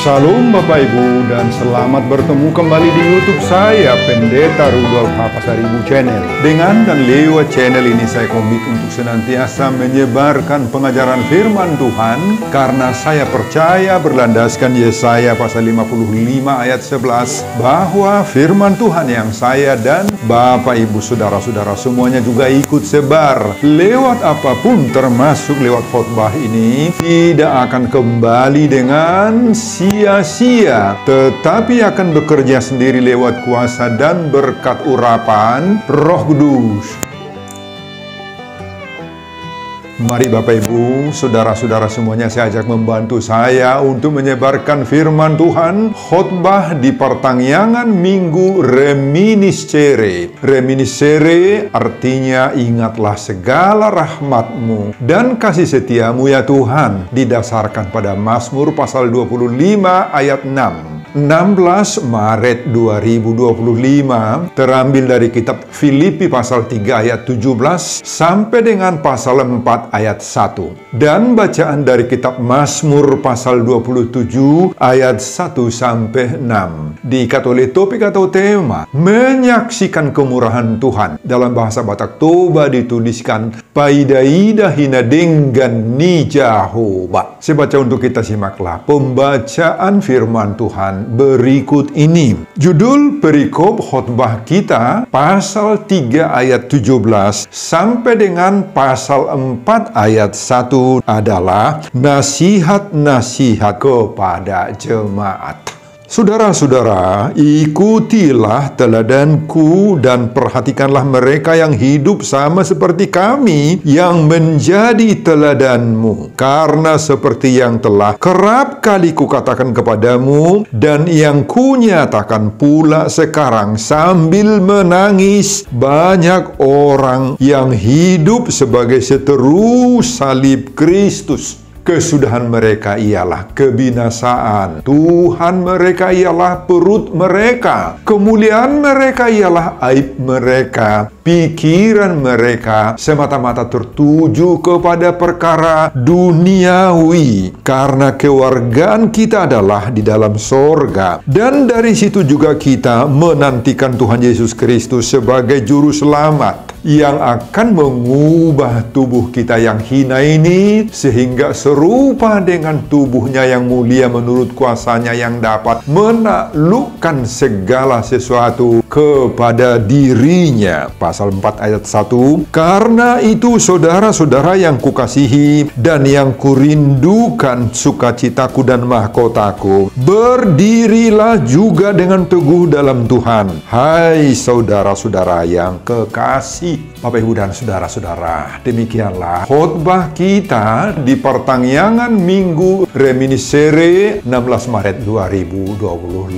Shalom Bapak Ibu dan selamat bertemu kembali di YouTube saya, Pendeta Rudolf Hapasaribu Channel. Dengan dan lewat channel ini saya komit untuk senantiasa menyebarkan pengajaran firman Tuhan karena saya percaya berlandaskan Yesaya pasal 55 ayat 11 bahwa firman Tuhan yang saya dan Bapak Ibu saudara-saudara semuanya juga ikut sebar lewat apapun termasuk lewat khotbah ini tidak akan kembali dengan sia-sia, tetapi akan bekerja sendiri lewat kuasa dan berkat urapan Roh Kudus. Mari Bapak Ibu, saudara-saudara semuanya saya ajak membantu saya untuk menyebarkan firman Tuhan khotbah di pertangyangan minggu Reminiscere. Reminiscere artinya ingatlah segala rahmat-Mu dan kasih setiamu ya Tuhan, didasarkan pada Mazmur pasal 25 ayat 6. 16 Maret 2025 terambil dari kitab Filipi pasal 3 ayat 17 sampai dengan pasal 4 ayat 1. Dan bacaan dari kitab Mazmur pasal 27 ayat 1 sampai 6. Diikat oleh topik atau tema menyaksikan kemurahan Tuhan. Dalam bahasa Batak Toba dituliskan Paidaida hina denggan ni Jehovah. Saya baca untuk kita, simaklah pembacaan firman Tuhan berikut ini. Judul perikop khotbah kita pasal 3 ayat 17 sampai dengan pasal 4 ayat 1 adalah nasihat-nasihat kepada jemaat. Saudara-saudara, ikutilah teladanku dan perhatikanlah mereka yang hidup sama seperti kami yang menjadi teladanmu. Karena seperti yang telah kerap kali kukatakan kepadamu dan yang kunyatakan pula sekarang sambil menangis, banyak orang yang hidup sebagai seteru salib Kristus. Kesudahan mereka ialah kebinasaan. Tuhan mereka ialah perut mereka. Kemuliaan mereka ialah aib mereka. Pikiran mereka semata-mata tertuju kepada perkara duniawi. Karena kewargaan kita adalah di dalam sorga. Dan dari situ juga kita menantikan Tuhan Yesus Kristus sebagai juru selamat yang akan mengubah tubuh kita yang hina ini sehingga serupa dengan tubuhnya yang mulia menurut kuasanya yang dapat menaklukkan segala sesuatu kepada dirinya. Pasal 4 ayat 1. Karena itu saudara-saudara yang kukasihi dan yang kurindukan sukacitaku dan mahkotaku, berdirilah juga dengan teguh dalam Tuhan. Hai saudara-saudara yang kekasih. Bapak Ibu dan saudara-saudara, demikianlah khotbah kita di pertangyangan minggu Reminiscere 16 Maret 2025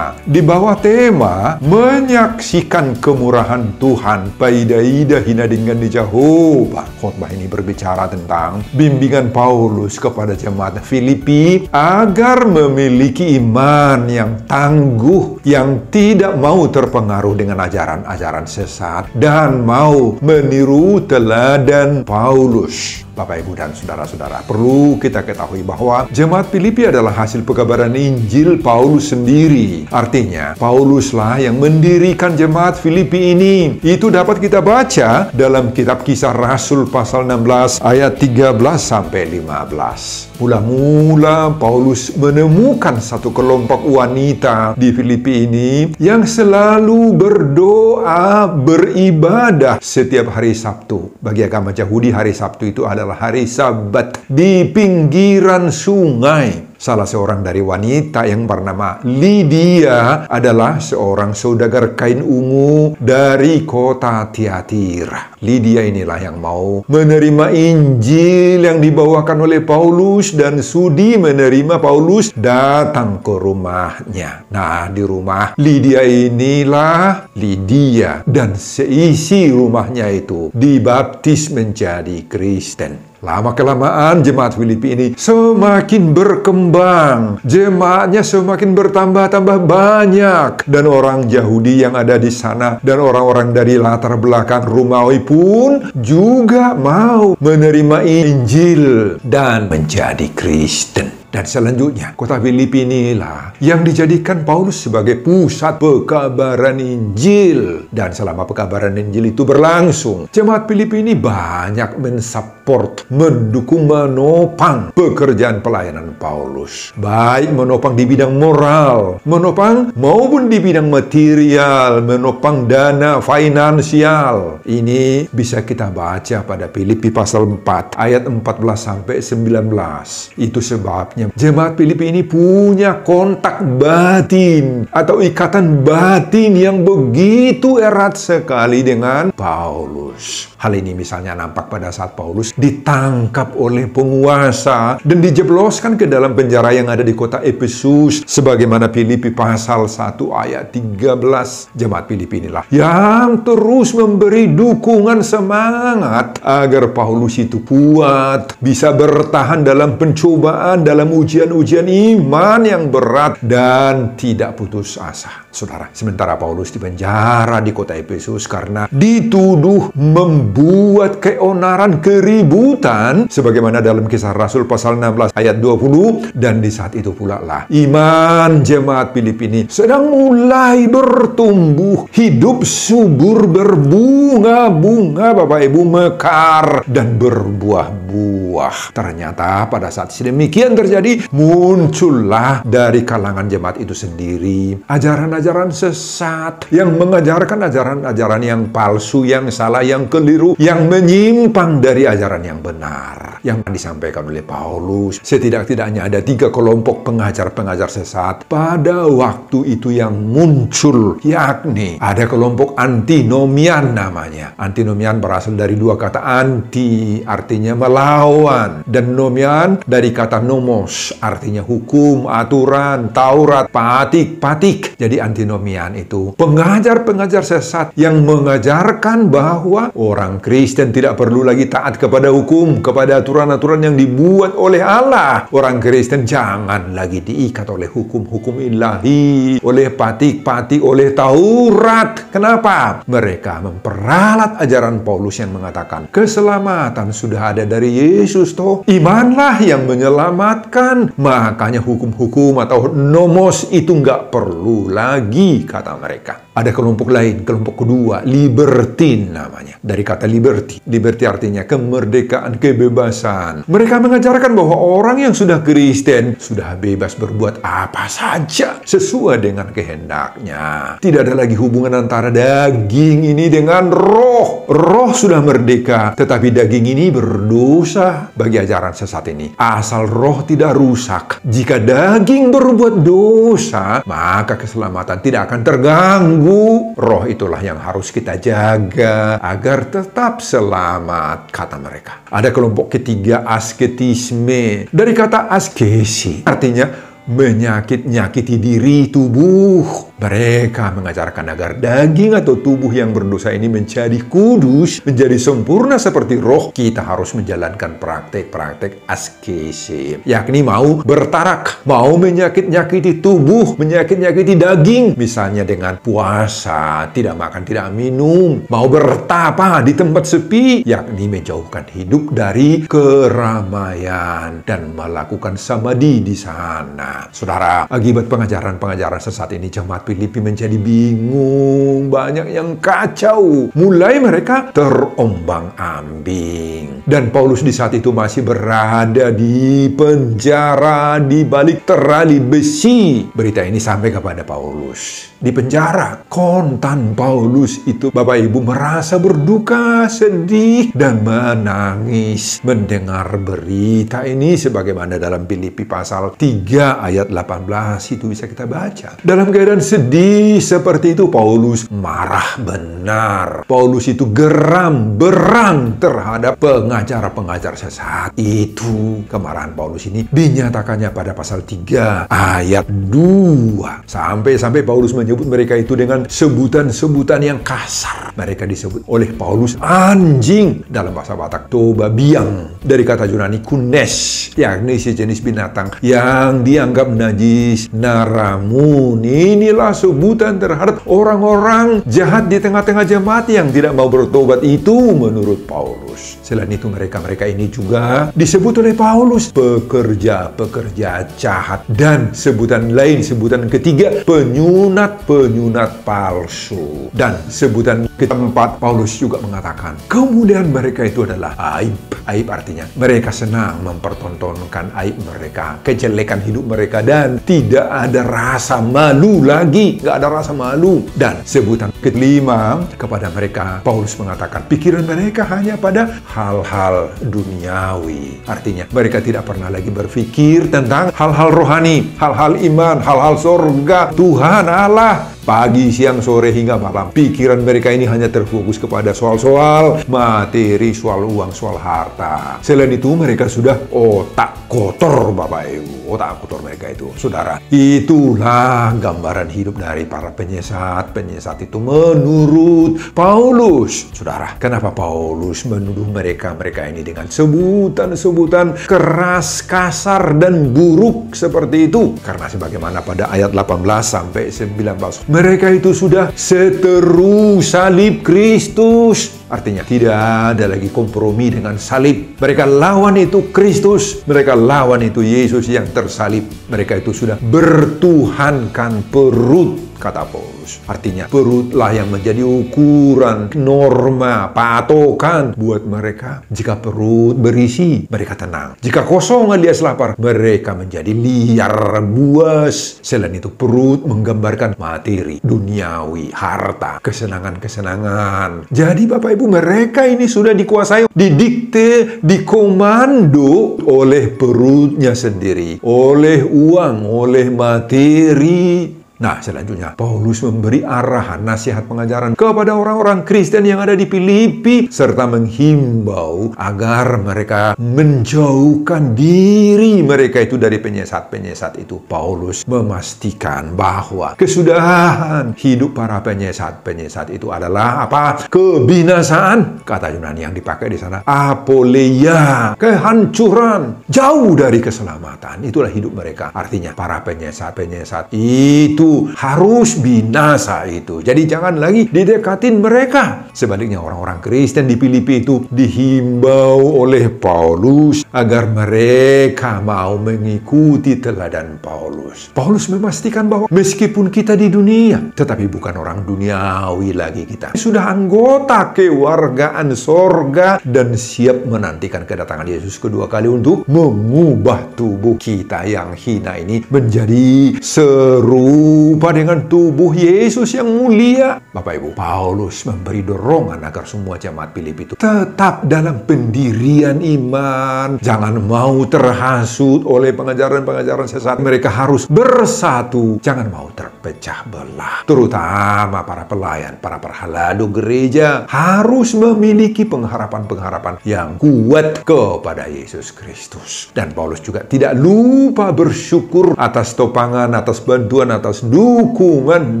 di bawah tema menyaksikan kemurahan Tuhan, Paidaida hina dengan Jehovah. Khotbah ini berbicara tentang bimbingan Paulus kepada jemaat Filipi agar memiliki iman yang tangguh, yang tidak mau terpengaruh dengan ajaran-ajaran sesat dan mau meniru teladan Paulus. Bapak, Ibu, dan saudara-saudara, perlu kita ketahui bahwa jemaat Filipi adalah hasil pekabaran Injil Paulus sendiri. Artinya, Pauluslah yang mendirikan jemaat Filipi ini. Itu dapat kita baca dalam kitab Kisah Rasul pasal 16 ayat 13 sampai 15. Mula-mula Paulus menemukan satu kelompok wanita di Filipi ini yang selalu berdoa, beribadah setiap hari Sabtu. Bagi agama Yahudi, hari Sabtu itu adalah hari Sabat di pinggiran sungai. Salah seorang dari wanita yang bernama Lydia adalah seorang saudagar kain ungu dari kota Tiatira. Lydia inilah yang mau menerima Injil yang dibawakan oleh Paulus dan sudi menerima Paulus datang ke rumahnya. Nah, di rumah Lydia inilah Lydia dan seisi rumahnya itu dibaptis menjadi Kristen. Lama-kelamaan jemaat Filipi ini semakin berkembang. Jemaatnya semakin bertambah-tambah banyak. Dan orang Yahudi yang ada di sana dan orang-orang dari latar belakang Romawi pun juga mau menerima Injil dan menjadi Kristen. Dan selanjutnya, kota Filipi inilah yang dijadikan Paulus sebagai pusat pekabaran Injil. Dan selama pekabaran Injil itu berlangsung, jemaat Filipi ini banyak mensupport, mendukung, menopang pekerjaan pelayanan Paulus. Baik menopang di bidang moral, menopang maupun di bidang material, menopang dana finansial. Ini bisa kita baca pada Filipi pasal 4 ayat 14-19. Itu sebabnya jemaat Filipi ini punya kontak batin atau ikatan batin yang begitu erat sekali dengan Paulus. Hal ini misalnya nampak pada saat Paulus ditangkap oleh penguasa dan dijebloskan ke dalam penjara yang ada di kota Efesus. Sebagaimana Filipi pasal 1 ayat 13. Jemaat Filipi inilah yang terus memberi dukungan semangat agar Paulus itu kuat, bisa bertahan dalam pencobaan, dalam ujian-ujian iman yang berat dan tidak putus asa. Saudara, sementara Paulus dipenjara di kota Efesus karena dituduh membuat keonaran, keributan, sebagaimana dalam Kisah Rasul pasal 16 ayat 20, dan di saat itu pula lah iman jemaat Filipi ini sedang mulai bertumbuh, hidup subur, berbunga-bunga, Bapak Ibu, mekar dan berbuah-buah. Ternyata pada saat sedemikian terjadi, muncullah dari kalangan jemaat itu sendiri ajaran-ajaran sesat yang mengajarkan ajaran-ajaran yang palsu, yang salah, yang keliru, yang menyimpang dari ajaran yang benar yang disampaikan oleh Paulus. Setidak-tidaknya ada 3 kelompok pengajar-pengajar sesat pada waktu itu yang muncul, yakni ada kelompok antinomian namanya. Antinomian berasal dari 2 kata anti, artinya melawan, dan nomian dari kata nomos, artinya hukum, aturan, Taurat, patik. Jadi antinomian itu pengajar-pengajar sesat yang mengajarkan bahwa orang Kristen tidak perlu lagi taat kepada hukum, kepada aturan-aturan yang dibuat oleh Allah. Orang Kristen jangan lagi diikat oleh hukum-hukum ilahi, oleh patik-patik, oleh Taurat. Kenapa? Mereka memperalat ajaran Paulus yang mengatakan keselamatan sudah ada dari Yesus toh. Imanlah yang menyelamatkan. Makanya hukum-hukum atau nomos itu nggak perlu lagi, kata mereka. Ada kelompok lain, kelompok kedua, libertine namanya. Dari kata liberty. Liberty artinya kemerdekaan, kebebasan. Mereka mengajarkan bahwa orang yang sudah Kristen sudah bebas berbuat apa saja sesuai dengan kehendaknya. Tidak ada lagi hubungan antara daging ini dengan roh. Roh sudah merdeka, tetapi daging ini berdosa. Bagi ajaran sesat ini, asal roh tidak rusak, jika daging berbuat dosa, maka keselamatan tidak akan terganggu. Roh itulah yang harus kita jaga agar tetap selamat, kata mereka. Ada kelompok ketiga, asketisme. Dari kata askesi, artinya menyakiti diri, tubuh. Mereka mengajarkan agar daging atau tubuh yang berdosa ini menjadi kudus, menjadi sempurna seperti roh. Kita harus menjalankan praktek-praktek askesi, yakni mau bertarak, mau menyakiti tubuh, menyakiti daging, misalnya dengan puasa, tidak makan, tidak minum, mau bertapa di tempat sepi, yakni menjauhkan hidup dari keramaian dan melakukan samadhi di sana. Saudara, akibat pengajaran-pengajaran sesat ini, jemaat Filipi menjadi bingung, banyak yang kacau. Mulai mereka terombang-ambing. Dan Paulus di saat itu masih berada di penjara, di balik terali besi. Berita ini sampai kepada Paulus. Di penjara, kontan Paulus itu, Bapak Ibu, merasa berduka, sedih, dan menangis mendengar berita ini, sebagaimana dalam Filipi pasal 3 ayat 18 itu bisa kita baca. Dalam keadaan sedih sedih seperti itu, Paulus marah benar. Paulus itu geram berang terhadap pengajar-pengajar sesat. Itu kemarahan Paulus ini dinyatakannya pada pasal 3 ayat 2. Sampai Paulus menyebut mereka itu dengan sebutan-sebutan yang kasar. Mereka disebut oleh Paulus anjing, dalam bahasa Batak toba biang, dari kata Yunani kunes, yakni sejenis binatang yang dianggap najis, naramun. Inilah sebutan terhadap orang-orang jahat di tengah-tengah jemaat yang tidak mau bertobat itu menurut Paulus. Selain itu mereka ini juga disebut oleh Paulus pekerja-pekerja jahat, dan sebutan lain, sebutan ketiga, penyunat-penyunat palsu. Dan sebutan keempat, Paulus juga mengatakan kemudian mereka itu adalah aib. Aib artinya mereka senang mempertontonkan aib mereka, kejelekan hidup mereka, dan tidak ada rasa malu lagi, nggak ada rasa malu. Dan sebutan kelima, kepada mereka Paulus mengatakan pikiran mereka hanya pada hal-hal duniawi. Artinya mereka tidak pernah lagi berpikir tentang hal-hal rohani, hal-hal iman, hal-hal surga, Tuhan Allah. Pagi, siang, sore, hingga malam, pikiran mereka ini hanya terfokus kepada soal-soal materi, soal uang, soal harta. Selain itu mereka sudah otak kotor, Bapak Ibu. Otak kotor mereka itu, saudara. Itulah gambaran hidup dari para penyesat. Penyesat itu menurut Paulus. Saudara, kenapa Paulus menuduh mereka ini dengan sebutan-sebutan keras, kasar, dan buruk seperti itu? Karena sebagaimana pada ayat 18 sampai 19, mereka itu sudah seteru salib Kristus. Artinya tidak ada lagi kompromi dengan salib. Mereka lawan itu Kristus. Mereka lawan itu Yesus yang tersalib. Mereka itu sudah bertuhankan perut, kata Paulus. Artinya perutlah yang menjadi ukuran, norma, patokan buat mereka. Jika perut berisi, mereka tenang. Jika kosong alias lapar, mereka menjadi liar buas. Selain itu perut menggambarkan materi, duniawi, harta, kesenangan-kesenangan. Jadi Bapak Ibu, mereka ini sudah dikuasai, didikte, dikomando oleh perutnya sendiri, oleh uang, oleh materi. Nah, selanjutnya Paulus memberi arahan, nasihat, pengajaran kepada orang-orang Kristen yang ada di Filipi, serta menghimbau agar mereka menjauhkan diri mereka itu dari penyesat-penyesat itu. Paulus memastikan bahwa kesudahan hidup para penyesat-penyesat itu adalah apa? Kebinasaan. Kata Yunani yang dipakai di sana apoleia, kehancuran, jauh dari keselamatan. Itulah hidup mereka. Artinya para penyesat-penyesat itu harus binasa itu. Jadi jangan lagi didekatin mereka. Sebaliknya orang-orang Kristen di Filipi itu dihimbau oleh Paulus agar mereka mau mengikuti teladan Paulus. Paulus memastikan bahwa meskipun kita di dunia, tetapi bukan orang duniawi lagi kita. Sudah anggota kewargaan sorga dan siap menantikan kedatangan Yesus kedua kali untuk mengubah tubuh kita yang hina ini menjadi serupa dengan tubuh Yesus yang mulia. Bapak Ibu, Paulus memberi dorongan agar semua jemaat Filipi itu tetap dalam pendirian iman. Jangan mau terhasut oleh pengajaran-pengajaran sesat. Mereka harus bersatu. Jangan mau terpecah belah. Terutama para pelayan, para perhaladu gereja harus memiliki pengharapan-pengharapan yang kuat kepada Yesus Kristus. Dan Paulus juga tidak lupa bersyukur atas topangan, atas bantuan, atas dukungan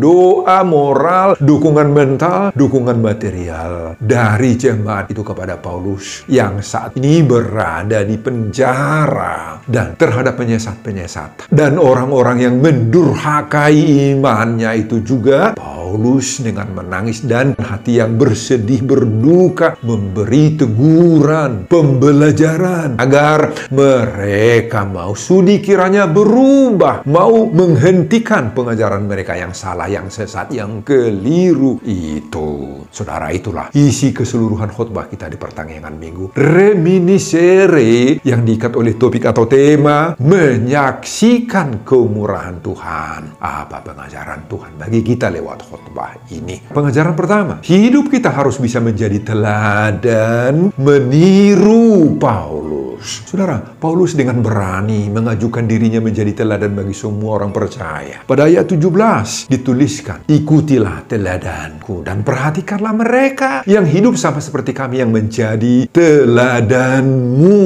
doa moral, dukungan mental, dukungan material dari jemaat itu kepada Paulus yang saat ini berada di penjara, dan terhadap penyesat-penyesat dan orang-orang yang mendurhakai imannya itu juga Paulus dengan menangis dan hati yang bersedih berduka memberi teguran, pembelajaran agar mereka mau sudi kiranya berubah, mau menghentikan pengajaran mereka yang salah, yang sesat, yang keliru itu. Saudara, itulah isi keseluruhan khotbah kita di pertengahan minggu. Reminiscere yang diikat oleh topik atau tema menyaksikan kemurahan Tuhan. Apa pengajaran Tuhan bagi kita lewat khotbah khotbah ini. Pengajaran pertama, hidup kita harus bisa menjadi teladan meniru Paulus. Saudara, Paulus dengan berani mengajukan dirinya menjadi teladan bagi semua orang percaya. Pada ayat 17 dituliskan, ikutilah teladanku dan perhatikanlah mereka yang hidup sama seperti kami yang menjadi teladanmu.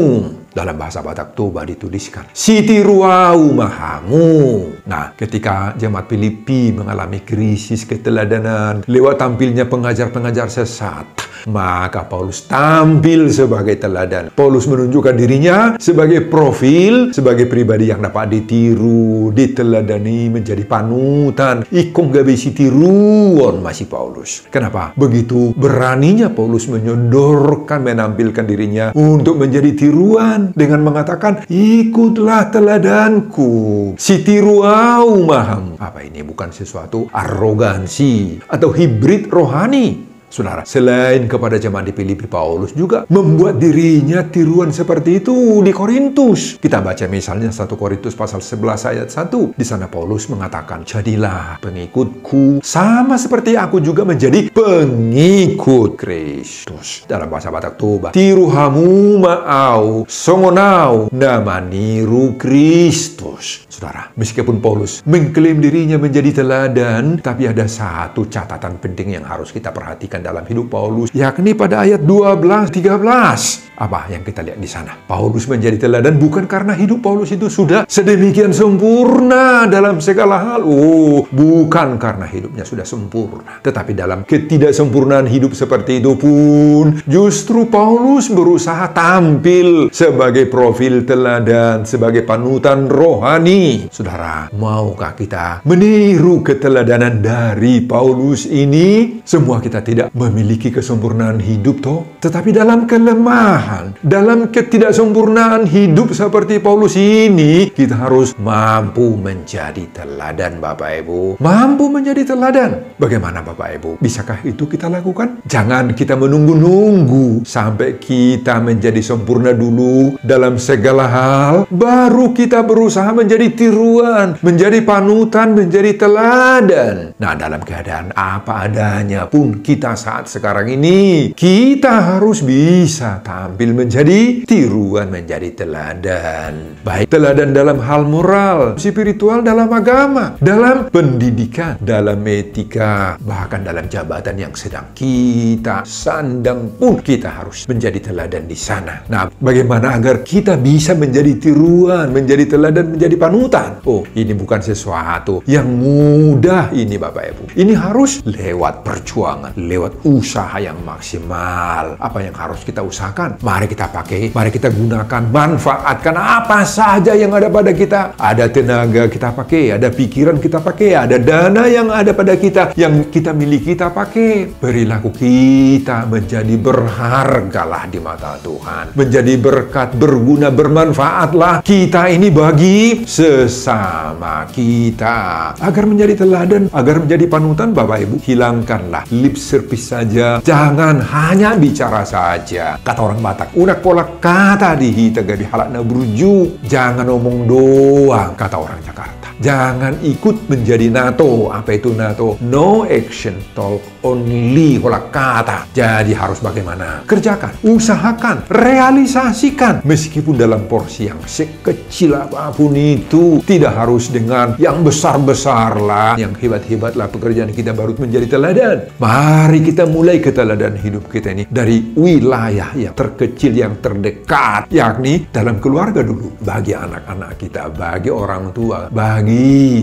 Dalam bahasa Batak Toba dituliskan, sitiruau mahamu. Nah, ketika jemaat Filipi mengalami krisis keteladanan lewat tampilnya pengajar-pengajar sesat, maka Paulus tampil sebagai teladan. Paulus menunjukkan dirinya sebagai profil, sebagai pribadi yang dapat ditiru, diteladani, menjadi panutan. Ikong gabe sitiruon masih Paulus. Kenapa? Begitu beraninya Paulus menyodorkan, menampilkan dirinya untuk menjadi tiruan dengan mengatakan, ikutlah teladanku, sitiruau maham. Apa ini bukan sesuatu arogansi atau hibrid rohani? Saudara, selain kepada jemaat di Filipi, Paulus juga membuat dirinya tiruan seperti itu di Korintus. Kita baca misalnya 1 Korintus pasal 11 ayat 1. Di sana Paulus mengatakan, jadilah pengikutku sama seperti aku juga menjadi pengikut Kristus. Dalam bahasa Batak Toba, tiruhamu ma'au songonau nama niru Kristus. Saudara, meskipun Paulus mengklaim dirinya menjadi teladan, tapi ada satu catatan penting yang harus kita perhatikan dalam hidup Paulus, yakni pada ayat 12-13. Apa yang kita lihat di sana? Paulus menjadi teladan bukan karena hidup Paulus itu sudah sedemikian sempurna dalam segala hal. Oh, bukan karena hidupnya sudah sempurna. Tetapi dalam ketidaksempurnaan hidup seperti itu pun, justru Paulus berusaha tampil sebagai profil teladan, sebagai panutan rohani. Saudara, maukah kita meniru keteladanan dari Paulus ini? Semua kita tidak memiliki kesempurnaan hidup toh, tetapi dalam kelemahan, dalam ketidaksempurnaan hidup seperti Paulus ini, kita harus mampu menjadi teladan, Bapak Ibu. Mampu menjadi teladan. Bagaimana Bapak Ibu? Bisakah itu kita lakukan? Jangan kita menunggu-nunggu sampai kita menjadi sempurna dulu dalam segala hal, baru kita berusaha menjadi tiruan, menjadi panutan, menjadi teladan. Nah, dalam keadaan apa adanya pun kita saat sekarang ini, kita harus bisa tampil menjadi tiruan, menjadi teladan. Baik teladan dalam hal moral, spiritual, dalam agama, dalam pendidikan, dalam etika, bahkan dalam jabatan yang sedang kita sandang pun kita harus menjadi teladan di sana. Nah, bagaimana agar kita bisa menjadi tiruan, menjadi teladan, menjadi panutan? Oh, ini bukan sesuatu yang mudah ini Bapak Ibu. Ini harus lewat perjuangan, lewat usaha yang maksimal. Apa yang harus kita usahakan? Mari kita pakai, mari kita gunakan, manfaatkan apa saja yang ada pada kita. Ada tenaga kita pakai, ada pikiran kita pakai, ada dana yang ada pada kita, yang kita miliki kita pakai. Perilaku kita menjadi berhargalah di mata Tuhan. Menjadi berkat, berguna, bermanfaatlah kita ini bagi sesama kita. Agar menjadi teladan, agar menjadi panutan, Bapak Ibu, hilangkanlah lip service saja. Jangan hanya bicara saja. Kata orang Batak, unak pola kata dihita gabi halakna berju. Jangan ngomong doang, kata orang Jakarta. Jangan ikut menjadi NATO. Apa itu NATO? No action, talk only. Pola kata. Jadi harus bagaimana? Kerjakan, usahakan, realisasikan. Meskipun dalam porsi yang sekecil apapun itu. Tidak harus dengan yang besar-besar lah, yang hebat-hebat lah pekerjaan kita baru menjadi teladan. Mari kita mulai keteladan hidup kita ini dari wilayah yang terkecil, yang terdekat, yakni dalam keluarga dulu. Bagi anak-anak kita, bagi orang tua, bagi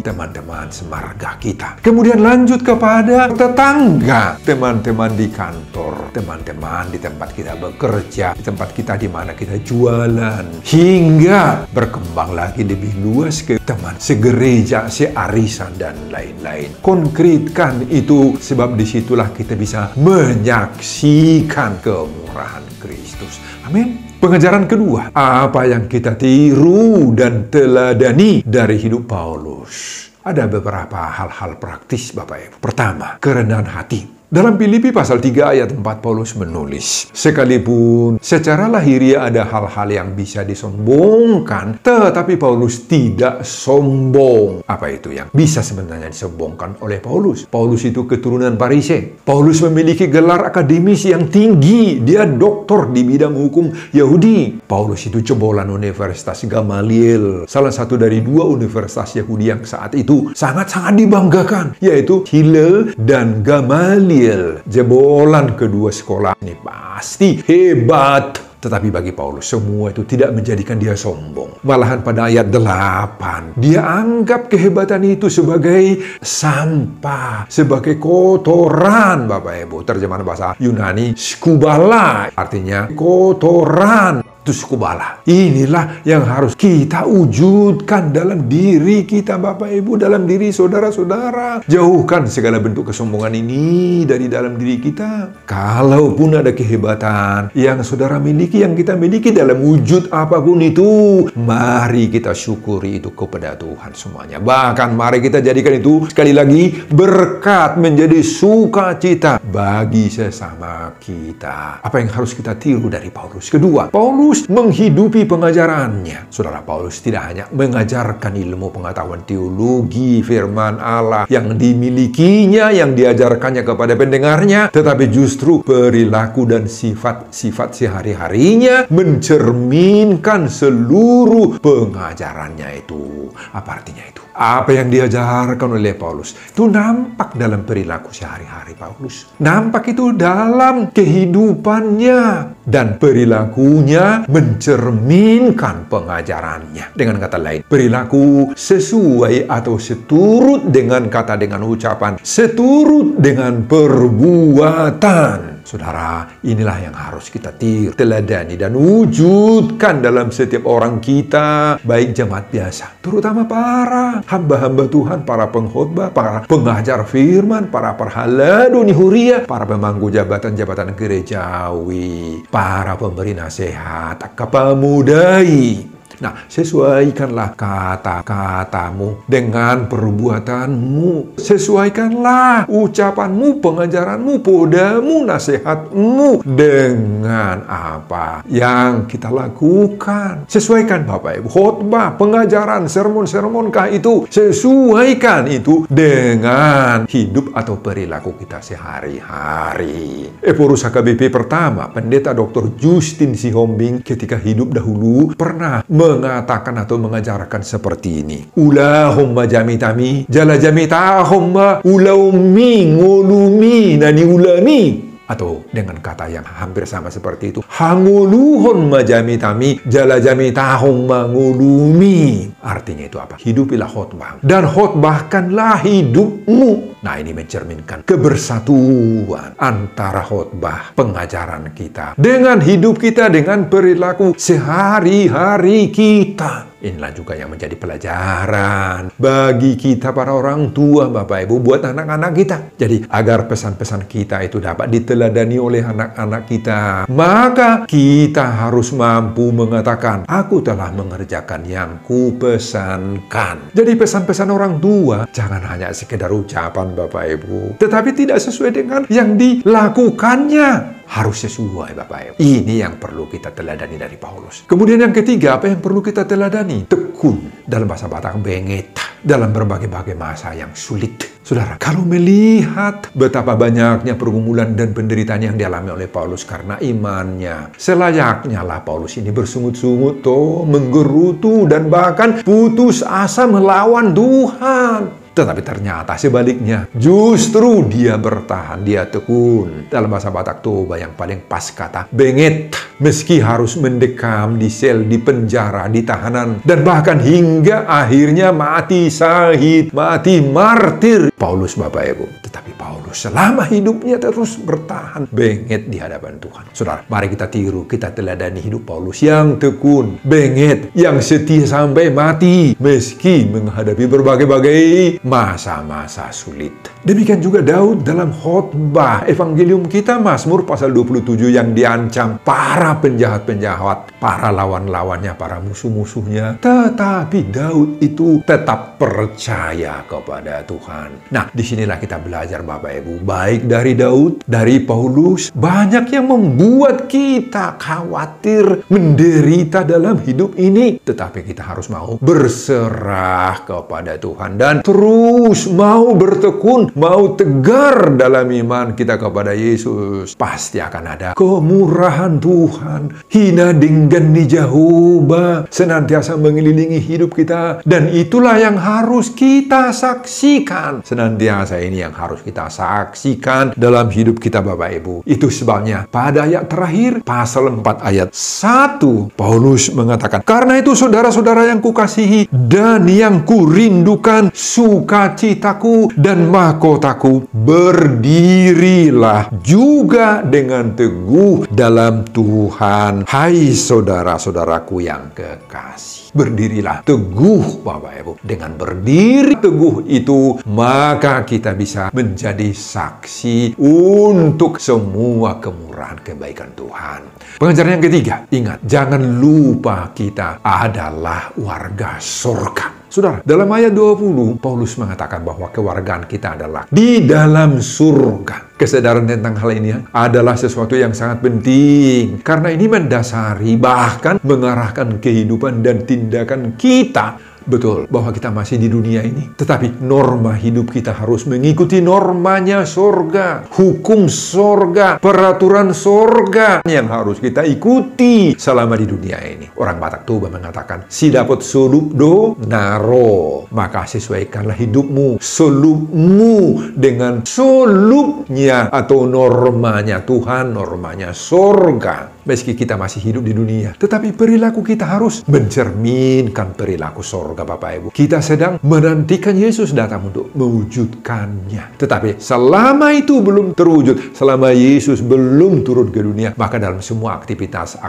teman-teman semarga kita. Kemudian lanjut kepada tetangga, teman-teman di kantor, teman-teman di tempat kita bekerja, di tempat kita di mana kita jualan, hingga berkembang lagi lebih luas ke teman segereja, searisan, dan lain-lain. Konkretkan itu, sebab disitulah kita bisa menyaksikan kemurahan Kristus. Amin. Pengajaran kedua, apa yang kita tiru dan teladani dari hidup Paulus? Ada beberapa hal-hal praktis Bapak Ibu. Pertama, kerendahan hati. Dalam Filipi pasal 3 ayat 4 Paulus menulis, sekalipun secara lahiriah ada hal-hal yang bisa disombongkan, tetapi Paulus tidak sombong. Apa itu yang bisa sebenarnya disombongkan oleh Paulus? Paulus itu keturunan Parisei. Paulus memiliki gelar akademis yang tinggi. Dia doktor di bidang hukum Yahudi. Paulus itu jebolan Universitas Gamaliel, salah satu dari 2 universitas Yahudi yang saat itu sangat-sangat dibanggakan, yaitu Hillel dan Gamaliel. Jebolan kedua sekolah ini pasti hebat. Tetapi bagi Paulus, semua itu tidak menjadikan dia sombong. Malahan pada ayat 8, dia anggap kehebatan itu sebagai sampah, sebagai kotoran, Bapak Ibu. Terjemahan bahasa Yunani, skubala, artinya kotoran. Skubala. Inilah yang harus kita wujudkan dalam diri kita, Bapak Ibu, dalam diri saudara-saudara. Jauhkan segala bentuk kesombongan ini dari dalam diri kita. Kalaupun ada kehebatan yang saudara miliki, yang kita miliki dalam wujud apapun itu, mari kita syukuri itu kepada Tuhan semuanya. Bahkan mari kita jadikan itu sekali lagi berkat, menjadi sukacita bagi sesama kita. Apa yang harus kita tiru dari Paulus? Kedua, Paulus menghidupi pengajarannya. Saudara, Paulus tidak hanya mengajarkan ilmu pengetahuan teologi, firman Allah yang dimilikinya, yang diajarkannya kepada pendengarnya, tetapi justru perilaku dan sifat-sifat sehari-harinya mencerminkan seluruh pengajarannya itu. Apa artinya itu? Apa yang diajarkan oleh Paulus itu nampak dalam perilaku sehari-hari Paulus. Nampak itu dalam kehidupannya. Dan perilakunya mencerminkan pengajarannya. Dengan kata lain, perilaku sesuai atau seturut dengan kata, dengan ucapan, seturut dengan perbuatan. Saudara, inilah yang harus kita teladani dan wujudkan dalam setiap orang kita, baik jemaat biasa, terutama para hamba-hamba Tuhan, para pengkhotbah, para pengajar firman, para perhaladuni huria, para pemangku jabatan-jabatan gerejawi, para pemberi nasihat, kepemudai. Nah, sesuaikanlah kata-katamu dengan perbuatanmu. Sesuaikanlah ucapanmu, pengajaranmu, podamu, nasihatmu dengan apa yang kita lakukan. Sesuaikan, Bapak Ibu. Khotbah, pengajaran, sermon-sermonkah itu, sesuaikan itu dengan hidup atau perilaku kita sehari-hari. Eporus HKBP pertama, Pendeta Dr. Justin Sihombing ketika hidup dahulu pernah mengatakan atau mengajarkan seperti ini. Ulahumma jamitami, jala jamitahumma ulaumi ngulumi nani ulami. Atau dengan kata yang hampir sama seperti itu, hanguluhun majamitami jala jamitahum mangulumi. Artinya itu apa? Hidupilah khotbah dan khotbahkanlah hidupmu. Nah, ini mencerminkan kebersatuan antara khotbah, pengajaran kita dengan hidup kita, dengan perilaku sehari-hari kita. Inilah juga yang menjadi pelajaran bagi kita para orang tua, Bapak Ibu, buat anak-anak kita. Jadi agar pesan-pesan kita itu dapat diteladani oleh anak-anak kita, maka kita harus mampu mengatakan, aku telah mengerjakan yang kupesankan. Jadi pesan-pesan orang tua jangan hanya sekedar ucapan, Bapak Ibu, tetapi tidak sesuai dengan yang dilakukannya. Harus sesuai, Bapak Ibu. Ini yang perlu kita teladani dari Paulus. Kemudian yang ketiga, apa yang perlu kita teladani? Tekun, dalam bahasa Batak benget, dalam berbagai-bagai masa yang sulit. Saudara, kalau melihat betapa banyaknya pergumulan dan penderitaan yang dialami oleh Paulus karena imannya, selayaknya lah Paulus ini bersungut-sungut, menggerutu, dan bahkan putus asa melawan Tuhan. Tetapi ternyata sebaliknya, justru dia bertahan, dia tekun. Dalam bahasa Batak Toba yang paling pas kata benget, meski harus mendekam di sel, di penjara, di tahanan, dan bahkan hingga akhirnya mati syahid, mati martir. Paulus, Bapak Ibu, tetapi Paulus selama hidupnya terus bertahan benget di hadapan Tuhan. Saudara, mari kita tiru, kita teladani hidup Paulus yang tekun, benget, yang setia sampai mati, meski menghadapi berbagai-bagai masa-masa sulit. Demikian juga Daud dalam khotbah evangelium kita, Mazmur pasal 27, yang diancam para penjahat-penjahat, para lawan-lawannya, para musuh-musuhnya. Tetapi Daud itu tetap percaya kepada Tuhan. Nah, disinilah kita belajar Bapak Ibu, baik dari Daud, dari Paulus, banyak yang membuat kita khawatir, menderita dalam hidup ini. Tetapi kita harus mau berserah kepada Tuhan dan terus mau bertekun, mau tegar dalam iman kita kepada Yesus. Pasti akan ada kemurahan Tuhan, hina dinggan di Jehovah, senantiasa mengelilingi hidup kita. Dan itulah yang harus kita saksikan. Senantiasa ini yang harus kita saksikan dalam hidup kita Bapak Ibu. Itu sebabnya pada ayat terakhir, pasal 4 ayat 1, Paulus mengatakan, karena itu saudara-saudara yang kukasihi dan yang kurindukan, sukacitaku dan mahkotaku, berdirilah juga dengan teguh dalam Tuhan. Hai saudara-saudaraku yang kekasih, berdirilah teguh Bapak Ibu. Dengan berdiri teguh itu, maka kita bisa menjadi saksi untuk semua kemurahan kebaikan Tuhan. Pengajaran yang ketiga, ingat, jangan lupa kita adalah warga surga. Saudara, dalam ayat 20, Paulus mengatakan bahwa kewargaan kita adalah di dalam surga. Kesadaran tentang hal ini adalah sesuatu yang sangat penting. Karena ini mendasari, bahkan mengarahkan kehidupan dan tindakan kita. Betul, bahwa kita masih di dunia ini. Tetapi norma hidup kita harus mengikuti normanya surga. Hukum surga, peraturan surga yang harus kita ikuti selama di dunia ini. Orang Batak Toba mengatakan, si dapat solup do naro. Maka sesuaikanlah hidupmu, solupmu dengan solupnya atau normanya Tuhan, normanya surga. Meski kita masih hidup di dunia, tetapi perilaku kita harus mencerminkan perilaku surga Bapak Ibu. Kita sedang menantikan Yesus datang untuk mewujudkannya. Tetapi selama itu belum terwujud, selama Yesus belum turun ke dunia, maka dalam semua aktivitas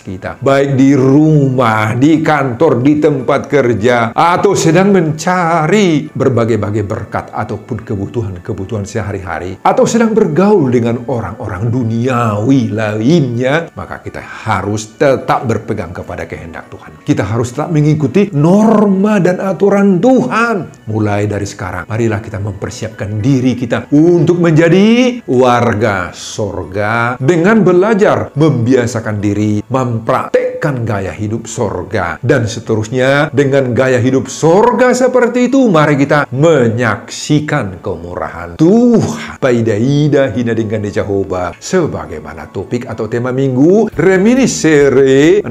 kita, baik di rumah, di kantor, di tempat kerja, atau sedang mencari berbagai-bagai berkat ataupun kebutuhan sehari-hari, atau sedang bergaul dengan orang-orang duniawi lainnya, maka kita harus tetap berpegang kepada kehendak Tuhan. Kita harus tetap mengikuti norma dan aturan Tuhan. Mulai dari sekarang, marilah kita mempersiapkan diri kita untuk menjadi warga surga dengan belajar, membiasakan diri, mempraktekkan gaya hidup surga. Dan seterusnya, dengan gaya hidup surga seperti itu, mari kita menyaksikan kemurahan Tuhan. Paidaida hina dengan Jehovah, sebagaimana topik atau tema minggu Reminiscere 16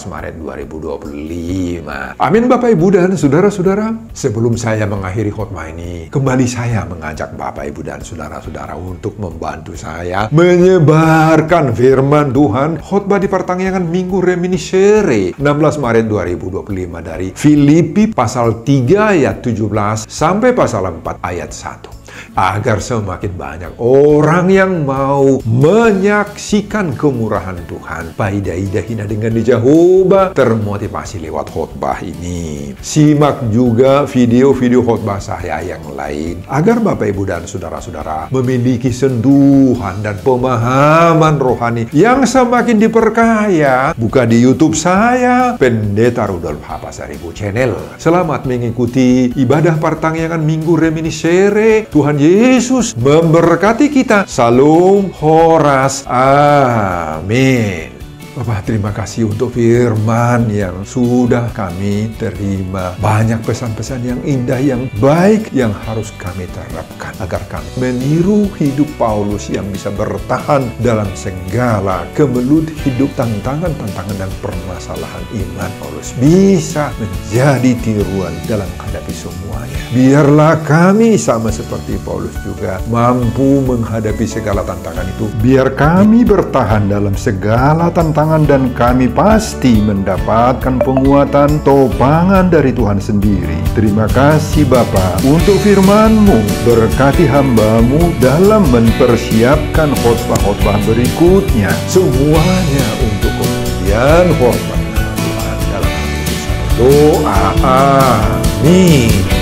Maret 2025. Amin Bapak Ibu dan saudara-saudara. Sebelum saya mengakhiri khotbah ini, kembali saya mengajak Bapak Ibu dan saudara-saudara untuk membantu saya menyebarkan firman Tuhan. Khotbah di pertanggungan Minggu Reminiscere 16 Maret 2025 dari Filipi pasal 3 ayat 17 sampai pasal 4 ayat 1. Agar semakin banyak orang yang mau menyaksikan kemurahan Tuhan, paidaida hina dengan di Jehovah, termotivasi lewat khotbah ini. Simak juga video-video khotbah saya yang lain, agar Bapak Ibu dan saudara-saudara memiliki sentuhan dan pemahaman rohani yang semakin diperkaya. Buka di YouTube saya, Pendeta Rudolf Hapasaribu Channel. Selamat mengikuti ibadah pertanggungan Minggu Reminiscere. Tuhan Yesus memberkati kita. Salam Horas. Amin. Bapak, terima kasih untuk firman yang sudah kami terima. Banyak pesan-pesan yang indah, yang baik, yang harus kami terapkan agar kami meniru hidup Paulus yang bisa bertahan dalam segala kemelut hidup, tantangan-tantangan dan permasalahan iman. Paulus bisa menjadi tiruan dalam menghadapi semuanya. Biarlah kami sama seperti Paulus juga mampu menghadapi segala tantangan itu. Biar kami bertahan dalam segala tantangan dan kami pasti mendapatkan penguatan, topangan dari Tuhan sendiri. Terima kasih Bapa untuk firman-Mu. Berkati hamba-Mu dalam mempersiapkan khotbah-khotbah berikutnya. Semuanya untuk kemuliaan hormat Tuhan dalam doa. Amin.